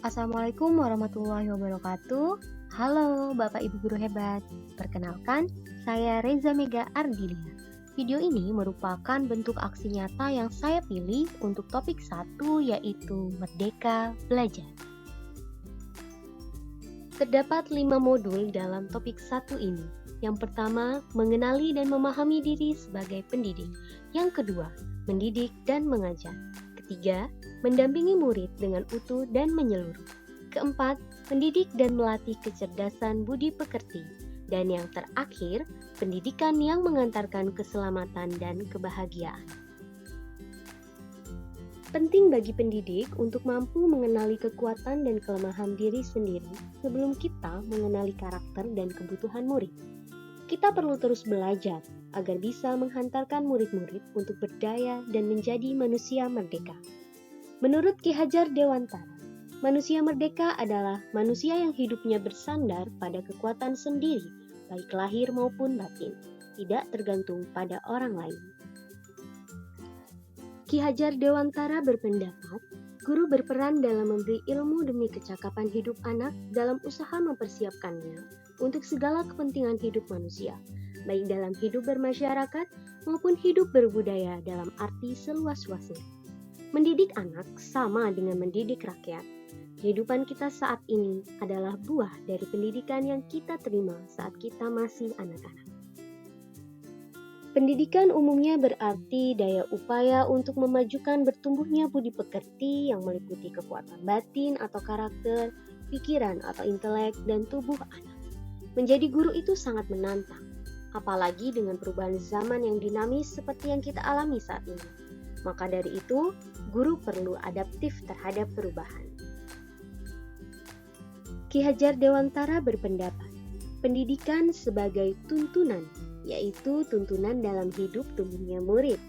Assalamualaikum warahmatullahi wabarakatuh. Halo Bapak Ibu Guru hebat. Perkenalkan, saya Reza Mega Ardilia. Video ini merupakan bentuk aksi nyata yang saya pilih untuk topik 1 yaitu Merdeka Belajar. Terdapat 5 modul dalam topik 1 ini. Yang pertama, mengenali dan memahami diri sebagai pendidik. Yang kedua, mendidik dan mengajar. Ketiga, mendampingi murid dengan utuh dan menyeluruh. Keempat, mendidik dan melatih kecerdasan budi pekerti. Dan yang terakhir, pendidikan yang mengantarkan keselamatan dan kebahagiaan. Penting bagi pendidik untuk mampu mengenali kekuatan dan kelemahan diri sendiri sebelum kita mengenali karakter dan kebutuhan murid. Kita perlu terus belajar agar bisa menghantarkan murid-murid untuk berdaya dan menjadi manusia merdeka. Menurut Ki Hajar Dewantara, manusia merdeka adalah manusia yang hidupnya bersandar pada kekuatan sendiri, baik lahir maupun batin, tidak tergantung pada orang lain. Ki Hajar Dewantara berpendapat, guru berperan dalam memberi ilmu demi kecakapan hidup anak dalam usaha mempersiapkannya untuk segala kepentingan hidup manusia, baik dalam hidup bermasyarakat maupun hidup berbudaya dalam arti seluas-luasnya. Mendidik anak sama dengan mendidik rakyat. Kehidupan kita saat ini adalah buah dari pendidikan yang kita terima saat kita masih anak-anak. Pendidikan umumnya berarti daya upaya untuk memajukan bertumbuhnya budi pekerti yang meliputi kekuatan batin atau karakter, pikiran atau intelek, dan tubuh anak. Menjadi guru itu sangat menantang, apalagi dengan perubahan zaman yang dinamis seperti yang kita alami saat ini. Maka dari itu, guru perlu adaptif terhadap perubahan. Ki Hajar Dewantara berpendapat, pendidikan sebagai tuntunan, yaitu tuntunan dalam hidup tumbuhnya murid.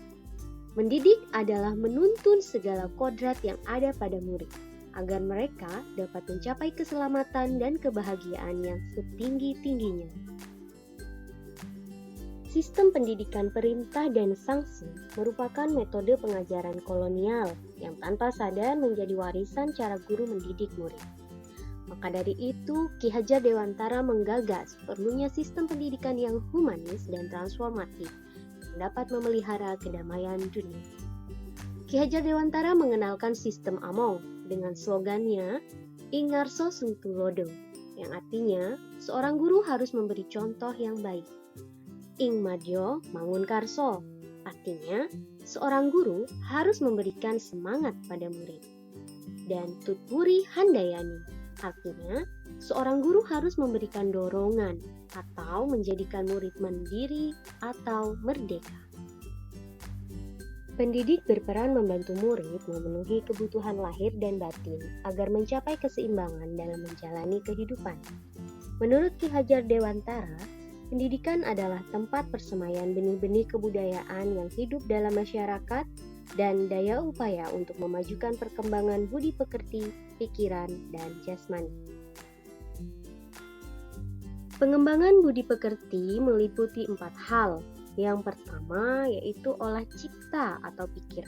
Mendidik adalah menuntun segala kodrat yang ada pada murid, agar mereka dapat mencapai keselamatan dan kebahagiaan yang setinggi-tingginya. Sistem pendidikan perintah dan sanksi merupakan metode pengajaran kolonial yang tanpa sadar menjadi warisan cara guru mendidik murid. Maka dari itu, Ki Hajar Dewantara menggagas perlunya sistem pendidikan yang humanis dan transformatif yang dapat memelihara kedamaian dunia. Ki Hajar Dewantara mengenalkan sistem Among dengan slogannya Ingarso Sungtulodo, yang artinya seorang guru harus memberi contoh yang baik. Ing Madyo Mangun Karso, artinya seorang guru harus memberikan semangat pada murid. Dan Tutpuri Handayani, artinya seorang guru harus memberikan dorongan atau menjadikan murid mandiri atau merdeka. Pendidik berperan membantu murid memenuhi kebutuhan lahir dan batin agar mencapai keseimbangan dalam menjalani kehidupan. Menurut Ki Hajar Dewantara, pendidikan adalah tempat persemaian benih-benih kebudayaan yang hidup dalam masyarakat dan daya upaya untuk memajukan perkembangan budi pekerti, pikiran, dan jasmani. Pengembangan budi pekerti meliputi 4 hal. Yang pertama yaitu olah cipta atau pikiran.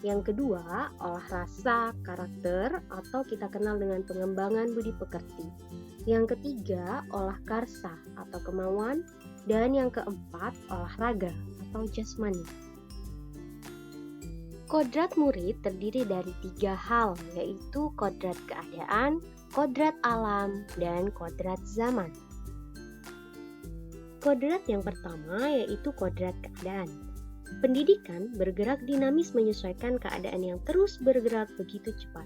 Yang kedua, olah rasa, karakter, atau kita kenal dengan pengembangan budi pekerti. Yang ketiga, olah karsa atau kemauan. Dan yang keempat, olahraga atau jasmani. Kodrat murid terdiri dari 3 hal, yaitu kodrat keadaan, kodrat alam, dan kodrat zaman. Kodrat yang pertama yaitu kodrat keadaan. Pendidikan bergerak dinamis menyesuaikan keadaan yang terus bergerak begitu cepat.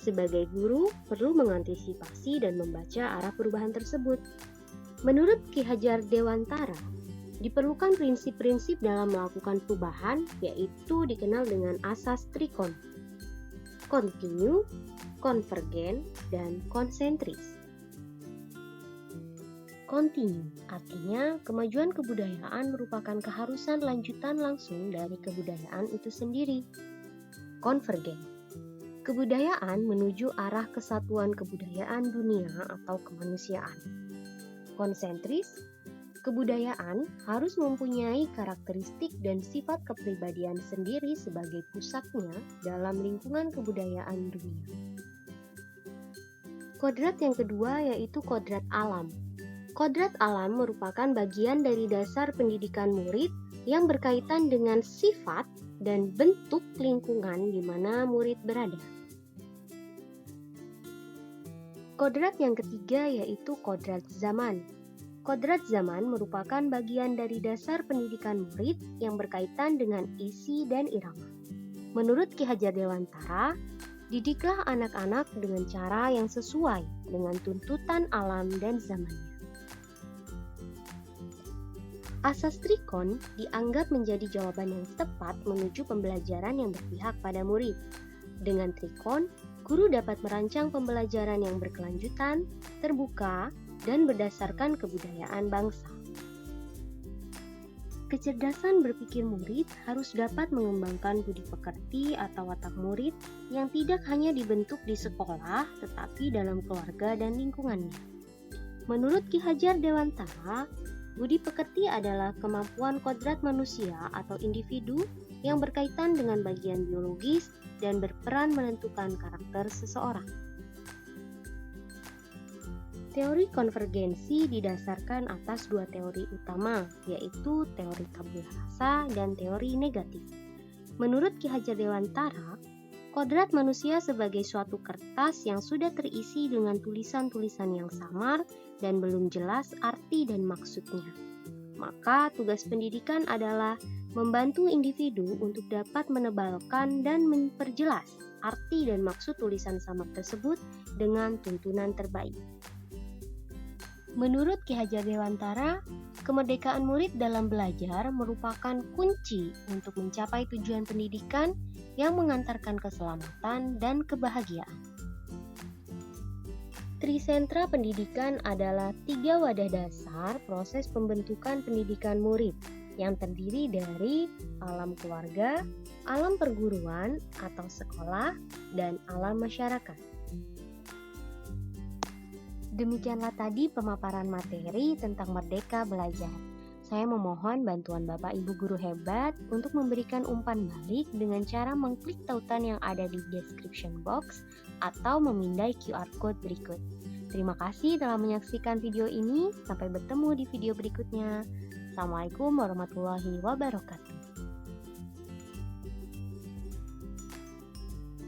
Sebagai guru, perlu mengantisipasi dan membaca arah perubahan tersebut. Menurut Ki Hajar Dewantara, diperlukan prinsip-prinsip dalam melakukan perubahan, yaitu dikenal dengan asas trikon, kontinu, konvergen, dan konsentris. Kontinu artinya kemajuan kebudayaan merupakan keharusan lanjutan langsung dari kebudayaan itu sendiri. Konvergen, kebudayaan menuju arah kesatuan kebudayaan dunia atau kemanusiaan. Konsentris, kebudayaan harus mempunyai karakteristik dan sifat kepribadian sendiri sebagai pusatnya dalam lingkungan kebudayaan dunia. Kodrat yang kedua yaitu kodrat alam. Kodrat alam merupakan bagian dari dasar pendidikan murid yang berkaitan dengan sifat dan bentuk lingkungan di mana murid berada. Kodrat yang ketiga yaitu kodrat zaman. Kodrat zaman merupakan bagian dari dasar pendidikan murid yang berkaitan dengan isi dan irama. Menurut Ki Hajar Dewantara, didiklah anak-anak dengan cara yang sesuai dengan tuntutan alam dan zamannya. Asas Trikon dianggap menjadi jawaban yang tepat menuju pembelajaran yang berpihak pada murid. Dengan Trikon, guru dapat merancang pembelajaran yang berkelanjutan, terbuka, dan berdasarkan kebudayaan bangsa. Kecerdasan berpikir murid harus dapat mengembangkan budi pekerti atau watak murid yang tidak hanya dibentuk di sekolah, tetapi dalam keluarga dan lingkungannya. Menurut Ki Hajar Dewantara, budi pekerti adalah kemampuan kodrat manusia atau individu yang berkaitan dengan bagian biologis dan berperan menentukan karakter seseorang. Teori konvergensi didasarkan atas dua teori utama, yaitu teori tabula rasa dan teori negatif. Menurut Ki Hajar Dewantara, kodrat manusia sebagai suatu kertas yang sudah terisi dengan tulisan-tulisan yang samar dan belum jelas arti dan maksudnya. Maka tugas pendidikan adalah membantu individu untuk dapat menebalkan dan memperjelas arti dan maksud tulisan samar tersebut dengan tuntunan terbaik. Menurut Ki Hajar Dewantara, kemerdekaan murid dalam belajar merupakan kunci untuk mencapai tujuan pendidikan yang mengantarkan keselamatan dan kebahagiaan. Trisentra pendidikan adalah 3 wadah dasar proses pembentukan pendidikan murid yang terdiri dari alam keluarga, alam perguruan atau sekolah, dan alam masyarakat. Demikianlah tadi pemaparan materi tentang Merdeka Belajar. Saya memohon bantuan Bapak Ibu guru hebat untuk memberikan umpan balik dengan cara mengklik tautan yang ada di description box atau memindai QR code berikut. Terima kasih telah menyaksikan video ini. Sampai bertemu di video berikutnya. Assalamualaikum warahmatullahi wabarakatuh.